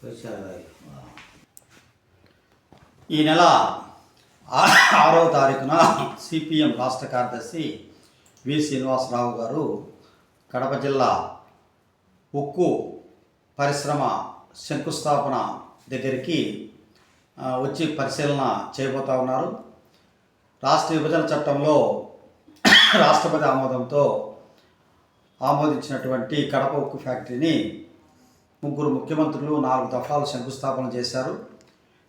ఈ నెల 6వ తారీఖున సిపిఎం రాష్ట్ర కార్యదర్శి వి శ్రీనివాసరావు గారు కడప జిల్లా ఉక్కు పరిశ్రమ శంకుస్థాపన దగ్గరికి వచ్చి పరిశీలన చేయబోతా ఉన్నారు. రాష్ట్ర విభజన చట్టంలో రాష్ట్రపతి ఆమోదంతో ఆమోదించినటువంటి కడప ఉక్కు ఫ్యాక్టరీని ముగ్గురు ముఖ్యమంత్రులు 4 దఫాలు శంకుస్థాపన చేశారు.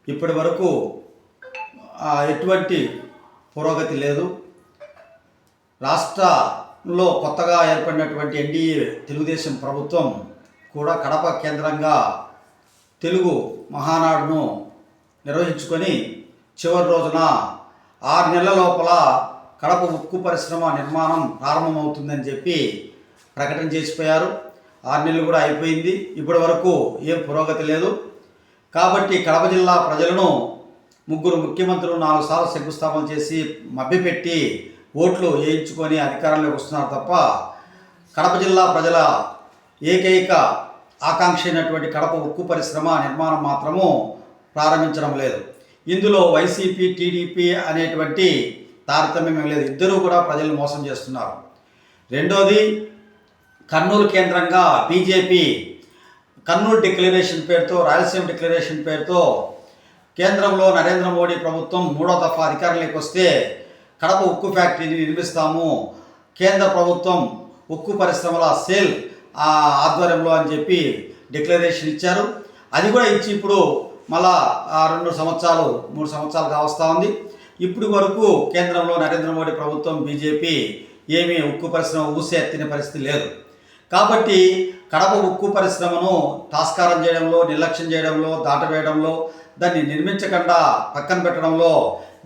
ఇప్పటి వరకు ఎటువంటి పురోగతి లేదు. రాష్ట్రంలో కొత్తగా ఏర్పడినటువంటి ఎన్డీఏ తెలుగుదేశం ప్రభుత్వం కూడా కడప కేంద్రంగా తెలుగు మహానాడును నిర్వహించుకొని చివరి రోజున 6 నెలల లోపల కడప ఉక్కు పరిశ్రమ నిర్మాణం ప్రారంభమవుతుందని చెప్పి ప్రకటన చేసిపోయారు. 6 నెలలు కూడా అయిపోయింది. ఇప్పటి వరకు ఏం పురోగతి లేదు. కాబట్టి కడప జిల్లా ప్రజలను ముగ్గురు ముఖ్యమంత్రులు 4 సార్లు శంకుస్థాపన చేసి మభ్యపెట్టి ఓట్లు వేయించుకొని అధికారంలోకి వస్తున్నారు తప్ప కడప జిల్లా ప్రజల ఏకైక ఆకాంక్ష అయినటువంటి కడప ఉక్కు పరిశ్రమ నిర్మాణం మాత్రము ప్రారంభించడం లేదు. ఇందులో వైసీపీ టీడీపీ అనేటువంటి తారతమ్యం లేదు. ఇద్దరూ కూడా ప్రజలను మోసం చేస్తున్నారు. రెండోది, కర్నూలు కేంద్రంగా బీజేపీ కర్నూలు డిక్లరేషన్ పేరుతో, రాయలసీమ డిక్లరేషన్ పేరుతో కేంద్రంలో నరేంద్ర మోడీ ప్రభుత్వం 3వ దఫా అధికారంలోకి వస్తే కడప ఉక్కు ఫ్యాక్టరీని నిర్మిస్తాము, కేంద్ర ప్రభుత్వం ఉక్కు పరిశ్రమల సేల్ ఆధ్వర్యంలో అని చెప్పి డిక్లరేషన్ ఇచ్చారు. అది కూడా ఇచ్చి ఇప్పుడు మళ్ళా 3 సంవత్సరాలు కావస్తూ ఉంది. ఇప్పటి వరకు కేంద్రంలో నరేంద్ర మోడీ ప్రభుత్వం బీజేపీ ఏమీ ఉక్కు పరిశ్రమ ఊసే ఎత్తిన పరిస్థితి లేదు. కాబట్టి కడప ఉక్కు పరిశ్రమను తాస్కారం చేయడంలో, నిర్లక్ష్యం చేయడంలో, దాటవేయడంలో, దాన్ని నిర్మించకుండా పక్కన పెట్టడంలో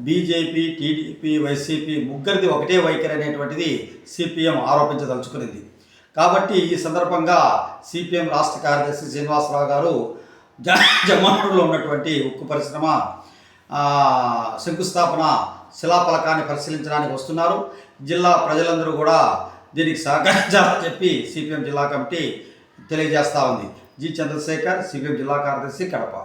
బీజేపీ, టీడీపీ, వైసీపీ ముగ్గురిది ఒకటే వైఖరి అనేటువంటిది సిపిఎం ఆరోపించదలుచుకునింది. కాబట్టి ఈ సందర్భంగా సిపిఎం రాష్ట్ర కార్యదర్శి శ్రీనివాసరావు గారు జమ్మూరులో ఉన్నటువంటి ఉక్కు పరిశ్రమ శంకుస్థాపన శిలాఫలకాన్ని పరిశీలించడానికి వస్తున్నారు. జిల్లా ప్రజలందరూ కూడా దీనికి సహకరించాలని చెప్పి సిపిఎం జిల్లా కమిటీ తెలియజేస్తూ ఉంది. జి చంద్రశేఖర్, సిపిఎం జిల్లా కార్యదర్శి, కడప.